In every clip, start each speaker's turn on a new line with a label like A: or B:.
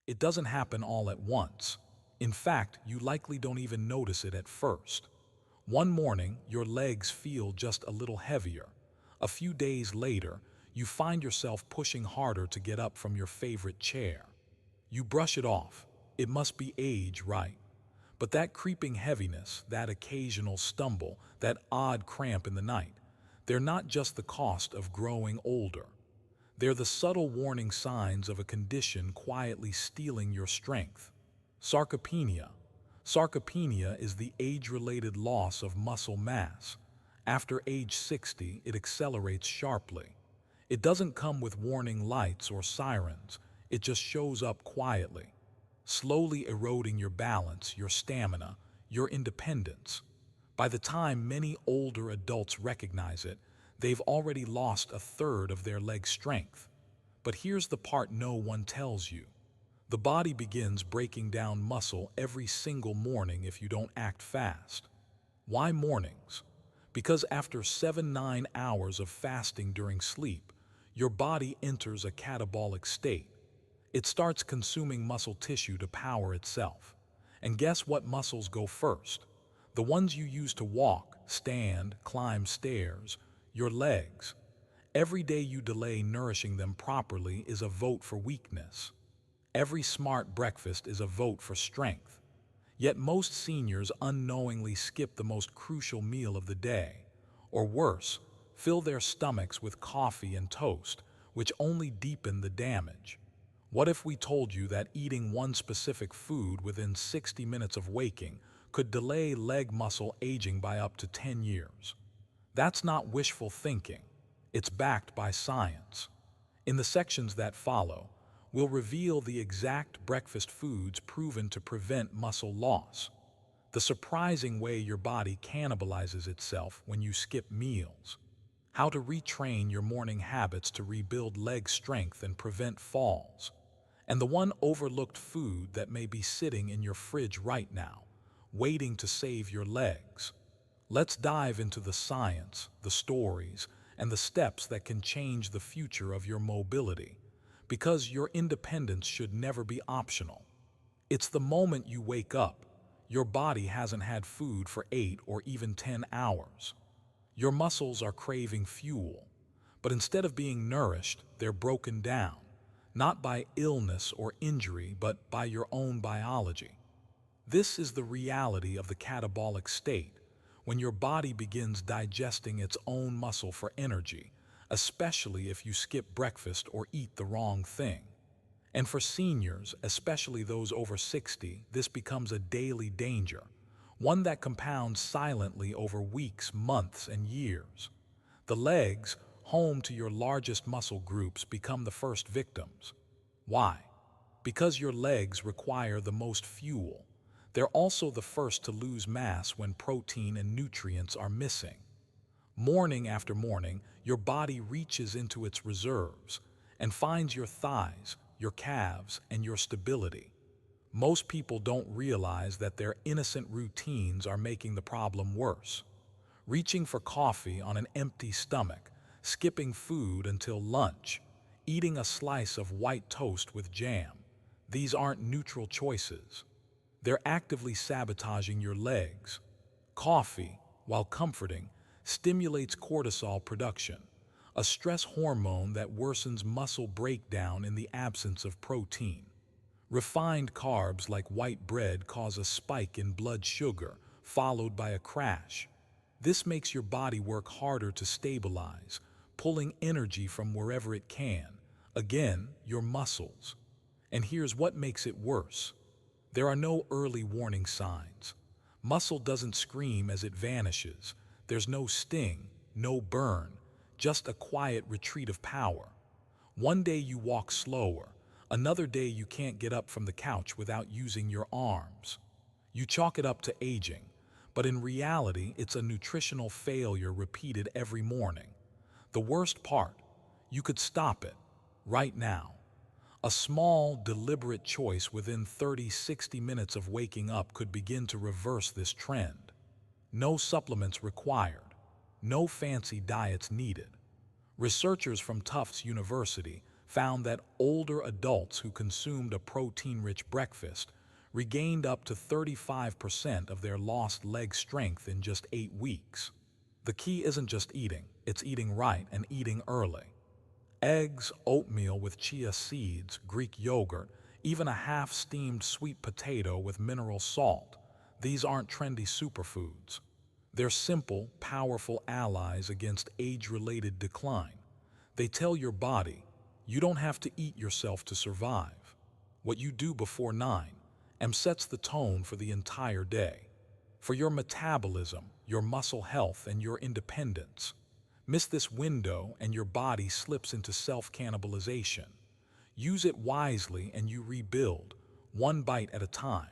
A: It doesn't happen all at once. In fact, you likely don't even notice it at first. One morning, your legs feel just a little heavier. A few days later, you find yourself pushing harder to get up from your favorite chair. You brush it off. It must be age, right? But that creeping heaviness, that occasional stumble, that odd cramp in the night, they're not just the cost of growing older. They're the subtle warning signs of a condition quietly stealing your strength. Sarcopenia. Sarcopenia is the age-related loss of muscle mass. After age 60, it accelerates sharply. It doesn't come with warning lights or sirens. It just shows up quietly, slowly eroding your balance, your stamina, your independence. By the time many older adults recognize it, they've already lost a third of their leg strength. But here's the part no one tells you. The body begins breaking down muscle every single morning if you don't act fast. Why mornings? Because after 7-9 hours of fasting during sleep, your body enters a catabolic state. It starts consuming muscle tissue to power itself. And guess what muscles go first? The ones you use to walk, stand, climb stairs, your legs. Every day you delay nourishing them properly is a vote for weakness. Every smart breakfast is a vote for strength. Yet most seniors unknowingly skip the most crucial meal of the day. Or worse, fill their stomachs with coffee and toast, which only deepen the damage. What if we told you that eating one specific food within 60 minutes of waking could delay leg muscle aging by up to 10 years? That's not wishful thinking. It's backed by science. In the sections that follow, we'll reveal the exact breakfast foods proven to prevent muscle loss, the surprising way your body cannibalizes itself when you skip meals, how to retrain your morning habits to rebuild leg strength and prevent falls, and the one overlooked food that may be sitting in your fridge right now, waiting to save your legs. Let's dive into the science, the stories, and the steps that can change the future of your mobility, because your independence should never be optional. It's the moment you wake up, your body hasn't had food for 8 or even 10 hours. Your muscles are craving fuel, but instead of being nourished, they're broken down, not by illness or injury, but by your own biology. This is the reality of the catabolic state, when your body begins digesting its own muscle for energy, especially if you skip breakfast or eat the wrong thing. And for seniors, especially those over 60, this becomes a daily danger, one that compounds silently over weeks, months, and years. The legs, home to your largest muscle groups, become the first victims. Why? Because your legs require the most fuel. They're also the first to lose mass when protein and nutrients are missing. Morning after morning, your body reaches into its reserves and finds your thighs, your calves, and your stability. Most people don't realize that their innocent routines are making the problem worse. Reaching for coffee on an empty stomach, skipping food until lunch, eating a slice of white toast with jam. These aren't neutral choices. They're actively sabotaging your legs. Coffee, while comforting, stimulates cortisol production, a stress hormone that worsens muscle breakdown in the absence of protein. Refined carbs like white bread cause a spike in blood sugar, followed by a crash. This makes your body work harder to stabilize, pulling energy from wherever it can. Again, your muscles. And here's what makes it worse. There are no early warning signs. Muscle doesn't scream as it vanishes. There's no sting, no burn, just a quiet retreat of power. One day you walk slower, another day you can't get up from the couch without using your arms. You chalk it up to aging, but in reality it's a nutritional failure repeated every morning. The worst part, you could stop it, right now. A small, deliberate choice within 30-60 minutes of waking up could begin to reverse this trend. No supplements required. No fancy diets needed. Researchers from Tufts University found that older adults who consumed a protein-rich breakfast regained up to 35% of their lost leg strength in just 8 weeks. The key isn't just eating, it's eating right and eating early. Eggs, oatmeal with chia seeds, Greek yogurt, even a half-steamed sweet potato with mineral salt. These aren't trendy superfoods. They're simple, powerful allies against age-related decline. They tell your body, you don't have to eat yourself to survive. What you do before 9 sets the tone for the entire day. For your metabolism, your muscle health, and your independence. Miss this window and your body slips into self-cannibalization. Use it wisely and you rebuild, one bite at a time.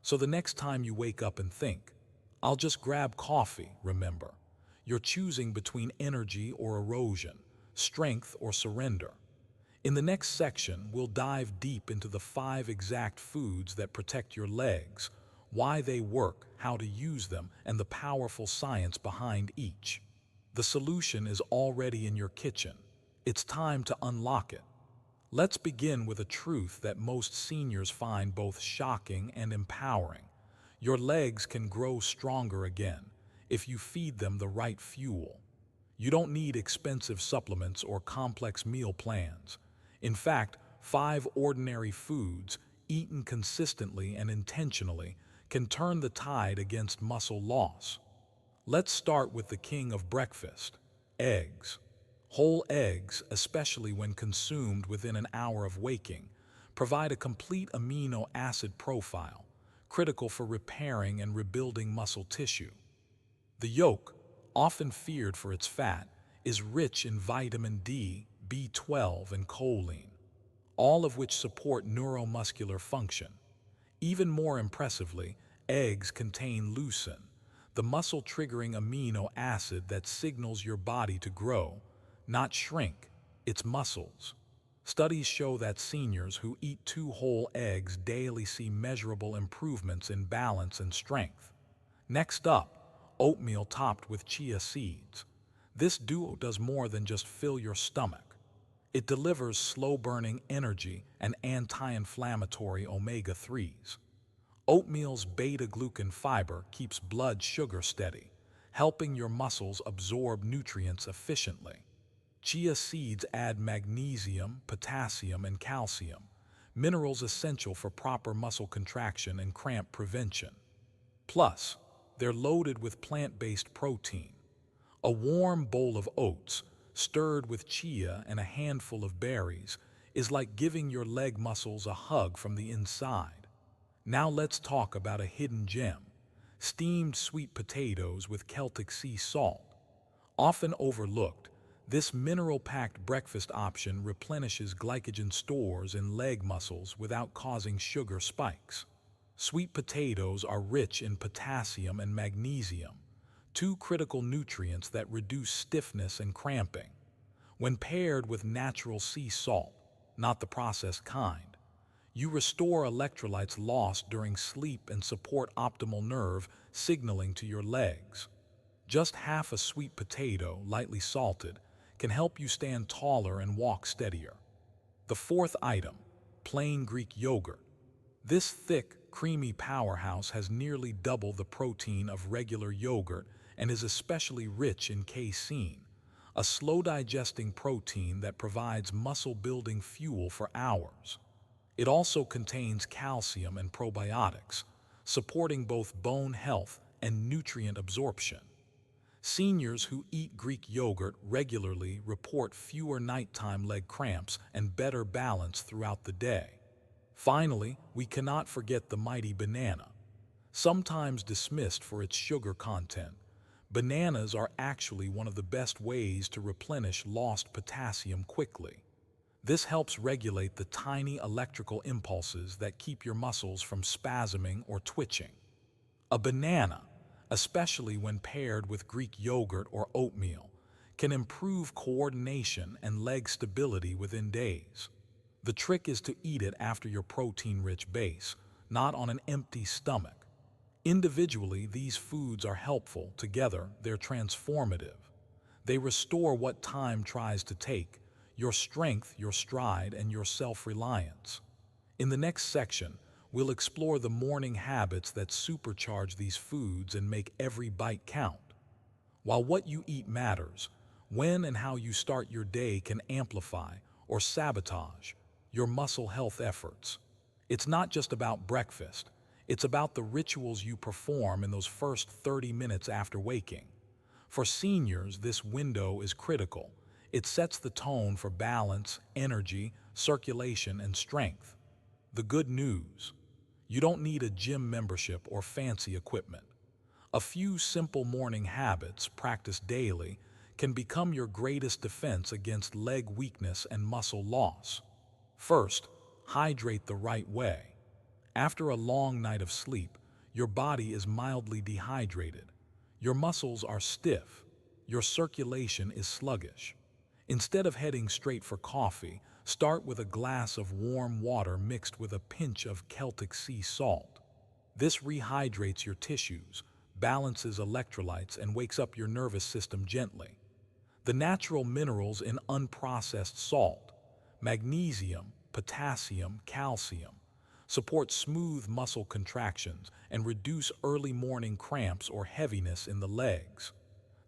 A: So the next time you wake up and think, I'll just grab coffee, remember, you're choosing between energy or erosion, strength or surrender. In the next section, we'll dive deep into the 5 exact foods that protect your legs, why they work, how to use them, and the powerful science behind each. The solution is already in your kitchen. It's time to unlock it. Let's begin with a truth that most seniors find both shocking and empowering. Your legs can grow stronger again if you feed them the right fuel. You don't need expensive supplements or complex meal plans. In fact, 5 ordinary foods, eaten consistently and intentionally, can turn the tide against muscle loss. Let's start with the king of breakfast, eggs. Whole eggs, especially when consumed within an hour of waking, provide a complete amino acid profile, critical for repairing and rebuilding muscle tissue. The yolk, often feared for its fat, is rich in vitamin D, B12, and choline, all of which support neuromuscular function. Even more impressively, eggs contain leucine, the muscle-triggering amino acid that signals your body to grow, not shrink, its muscles. Studies show that seniors who eat 2 whole eggs daily see measurable improvements in balance and strength. Next up, oatmeal topped with chia seeds. This duo does more than just fill your stomach. It delivers slow-burning energy and anti-inflammatory omega-3s. Oatmeal's beta-glucan fiber keeps blood sugar steady, helping your muscles absorb nutrients efficiently. Chia seeds add magnesium, potassium, and calcium, minerals essential for proper muscle contraction and cramp prevention. Plus, they're loaded with plant-based protein. A warm bowl of oats, stirred with chia and a handful of berries, is like giving your leg muscles a hug from the inside. Now let's talk about a hidden gem, steamed sweet potatoes with Celtic sea salt. Often overlooked, this mineral-packed breakfast option replenishes glycogen stores in leg muscles without causing sugar spikes. Sweet potatoes are rich in potassium and magnesium, 2 critical nutrients that reduce stiffness and cramping. When paired with natural sea salt, not the processed kind, you restore electrolytes lost during sleep and support optimal nerve signaling to your legs. Just half a sweet potato, lightly salted, can help you stand taller and walk steadier. The 4th item, plain Greek yogurt. This thick, creamy powerhouse has nearly double the protein of regular yogurt and is especially rich in casein, a slow-digesting protein that provides muscle-building fuel for hours. It also contains calcium and probiotics, supporting both bone health and nutrient absorption. Seniors who eat Greek yogurt regularly report fewer nighttime leg cramps and better balance throughout the day. Finally, we cannot forget the mighty banana. Sometimes dismissed for its sugar content, bananas are actually one of the best ways to replenish lost potassium quickly. This helps regulate the tiny electrical impulses that keep your muscles from spasming or twitching. A banana, especially when paired with Greek yogurt or oatmeal, can improve coordination and leg stability within days. The trick is to eat it after your protein-rich base, not on an empty stomach. Individually, these foods are helpful. Together, they're transformative. They restore what time tries to take, your strength, your stride, and your self-reliance. In the next section, we'll explore the morning habits that supercharge these foods and make every bite count. While what you eat matters, when and how you start your day can amplify or sabotage your muscle health efforts. It's not just about breakfast, it's about the rituals you perform in those first 30 minutes after waking. For seniors, this window is critical. It sets the tone for balance, energy, circulation, and strength. The good news: you don't need a gym membership or fancy equipment. A few simple morning habits practiced daily can become your greatest defense against leg weakness and muscle loss. First, hydrate the right way. After a long night of sleep, your body is mildly dehydrated. Your muscles are stiff. Your circulation is sluggish. Instead of heading straight for coffee, start with a glass of warm water mixed with a pinch of Celtic sea salt. This rehydrates your tissues, balances electrolytes, and wakes up your nervous system gently. The natural minerals in unprocessed salt, magnesium, potassium, calcium, support smooth muscle contractions and reduce early morning cramps or heaviness in the legs.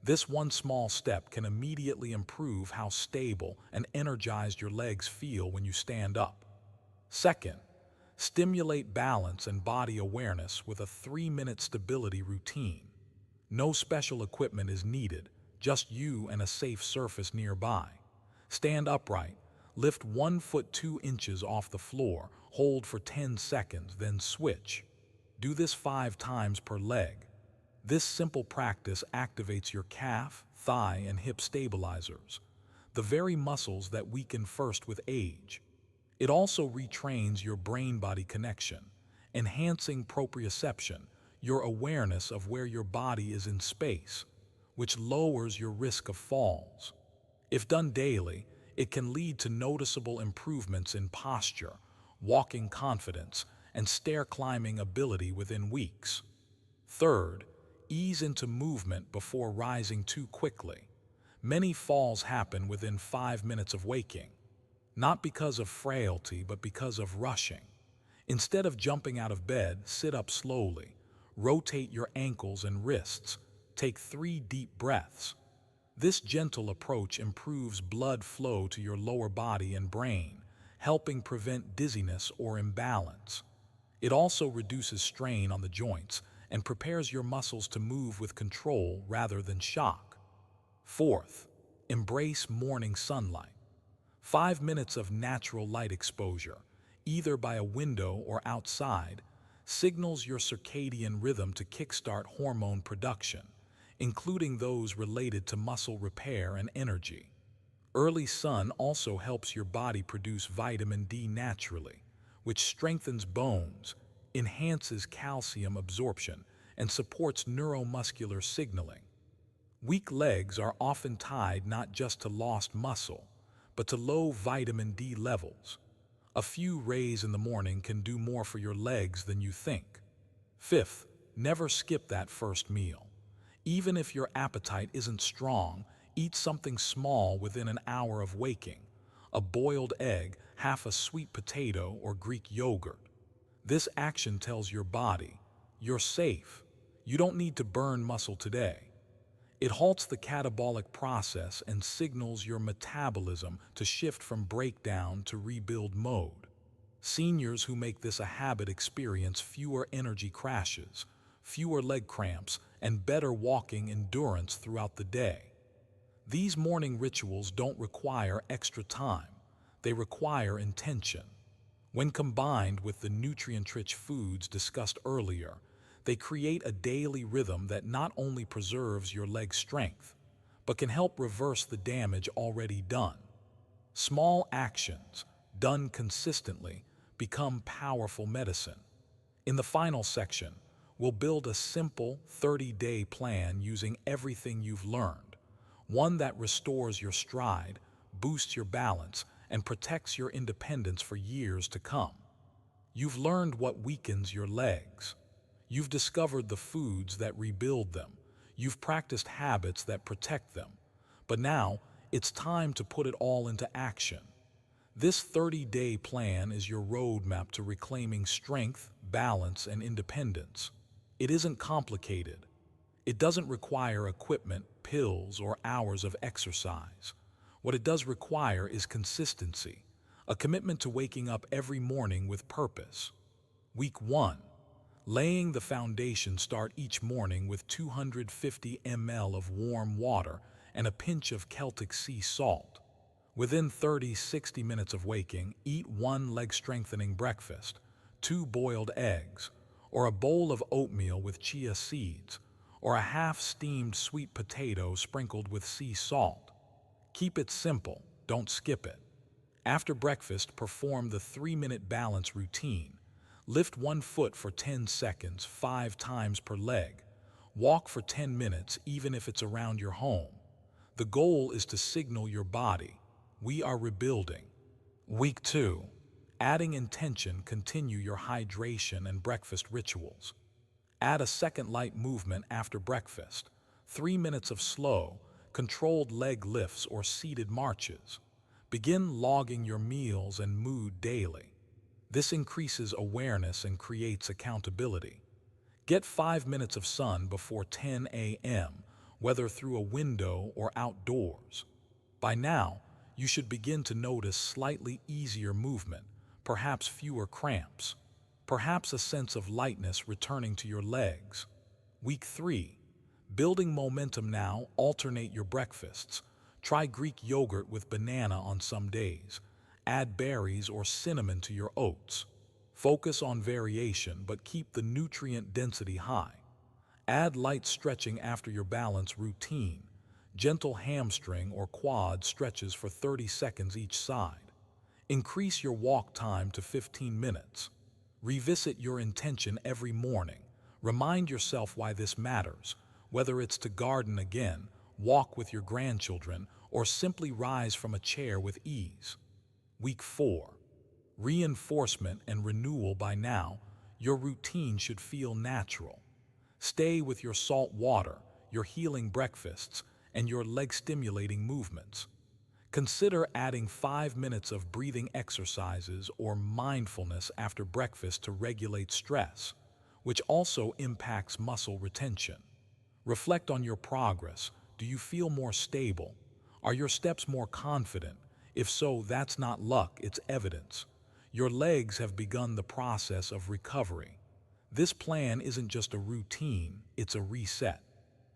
A: This one small step can immediately improve how stable and energized your legs feel when you stand up. Second, stimulate balance and body awareness with a 3-minute stability routine. No special equipment is needed, just you and a safe surface nearby. Stand upright, lift 1 foot 2 inches off the floor, hold for 10 seconds, then switch. Do this 5 times per leg. This simple practice activates your calf, thigh, and hip stabilizers, the very muscles that weaken first with age. It also retrains your brain-body connection, enhancing proprioception, your awareness of where your body is in space, which lowers your risk of falls. If done daily, it can lead to noticeable improvements in posture, walking confidence, and stair-climbing ability within weeks. Third, ease into movement before rising too quickly. Many falls happen within 5 minutes of waking, not because of frailty, but because of rushing. Instead of jumping out of bed, sit up slowly, rotate your ankles and wrists, take 3 deep breaths. This gentle approach improves blood flow to your lower body and brain, helping prevent dizziness or imbalance. It also reduces strain on the joints and prepares your muscles to move with control rather than shock. Fourth, embrace morning sunlight. 5 minutes of natural light exposure, either by a window or outside, signals your circadian rhythm to kickstart hormone production, including those related to muscle repair and energy. Early sun also helps your body produce vitamin D naturally, which strengthens bones, enhances calcium absorption, and supports neuromuscular signaling. Weak legs are often tied not just to lost muscle, but to low vitamin D levels. A few rays in the morning can do more for your legs than you think. Fifth, never skip that first meal. Even if your appetite isn't strong, eat something small within an hour of waking. A boiled egg, half a sweet potato, or Greek yogurt. This action tells your body, you're safe. You don't need to burn muscle today. It halts the catabolic process and signals your metabolism to shift from breakdown to rebuild mode. Seniors who make this a habit experience fewer energy crashes, fewer leg cramps, and better walking endurance throughout the day. These morning rituals don't require extra time. They require intention. When combined with the nutrient-rich foods discussed earlier, they create a daily rhythm that not only preserves your leg strength, but can help reverse the damage already done. Small actions, done consistently, become powerful medicine. In the final section, we'll build a simple 30-day plan using everything you've learned, one that restores your stride, boosts your balance, and protects your independence for years to come. You've learned what weakens your legs. You've discovered the foods that rebuild them. You've practiced habits that protect them. But now, it's time to put it all into action. This 30-day plan is your roadmap to reclaiming strength, balance, and independence. It isn't complicated. It doesn't require equipment, pills, or hours of exercise. What it does require is consistency, a commitment to waking up every morning with purpose. Week 1. Laying the foundation. Start each morning with 250 ml of warm water and a pinch of Celtic sea salt. Within 30-60 minutes of waking, eat one leg-strengthening breakfast, 2 boiled eggs, or a bowl of oatmeal with chia seeds, or a half-steamed sweet potato sprinkled with sea salt. Keep it simple, don't skip it. After breakfast, perform the 3-minute balance routine. Lift one foot for 10 seconds, 5 times per leg. Walk for 10 minutes, even if it's around your home. The goal is to signal your body, we are rebuilding. Week 2. Adding intention. Continue your hydration and breakfast rituals. Add a second light movement after breakfast. 3 minutes of slow, controlled leg lifts or seated marches. Begin logging your meals and mood daily. This increases awareness and creates accountability. Get 5 minutes of sun before 10 a.m., whether through a window or outdoors. By now, you should begin to notice slightly easier movement, perhaps fewer cramps, perhaps a sense of lightness returning to your legs. Week 3. Building momentum. Now, alternate your breakfasts. Try Greek yogurt with banana on some days. Add berries or cinnamon to your oats. Focus on variation, but keep the nutrient density high. Add light stretching after your balance routine. Gentle hamstring or quad stretches for 30 seconds each side. Increase your walk time to 15 minutes. Revisit your intention every morning. Remind yourself why this matters, whether it's to garden again, walk with your grandchildren, or simply rise from a chair with ease. Week 4. Reinforcement and renewal. By now, your routine should feel natural. Stay with your salt water, your healing breakfasts, and your leg-stimulating movements. Consider adding 5 minutes of breathing exercises or mindfulness after breakfast to regulate stress, which also impacts muscle retention. Reflect on your progress. Do you feel more stable? Are your steps more confident? If so, that's not luck, it's evidence. Your legs have begun the process of recovery. This plan isn't just a routine, it's a reset.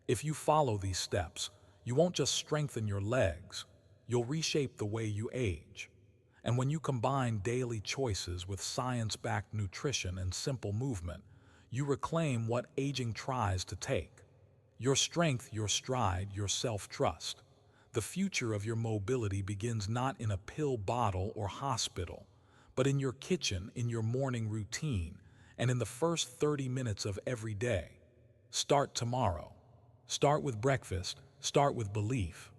A: If you follow these steps, you won't just strengthen your legs, you'll reshape the way you age. And when you combine daily choices with science-backed nutrition and simple movement, you reclaim what aging tries to take. Your strength, your stride, your self-trust. The future of your mobility begins not in a pill bottle or hospital, but in your kitchen, in your morning routine, and in the first 30 minutes of every day. Start tomorrow. Start with breakfast. Start with belief.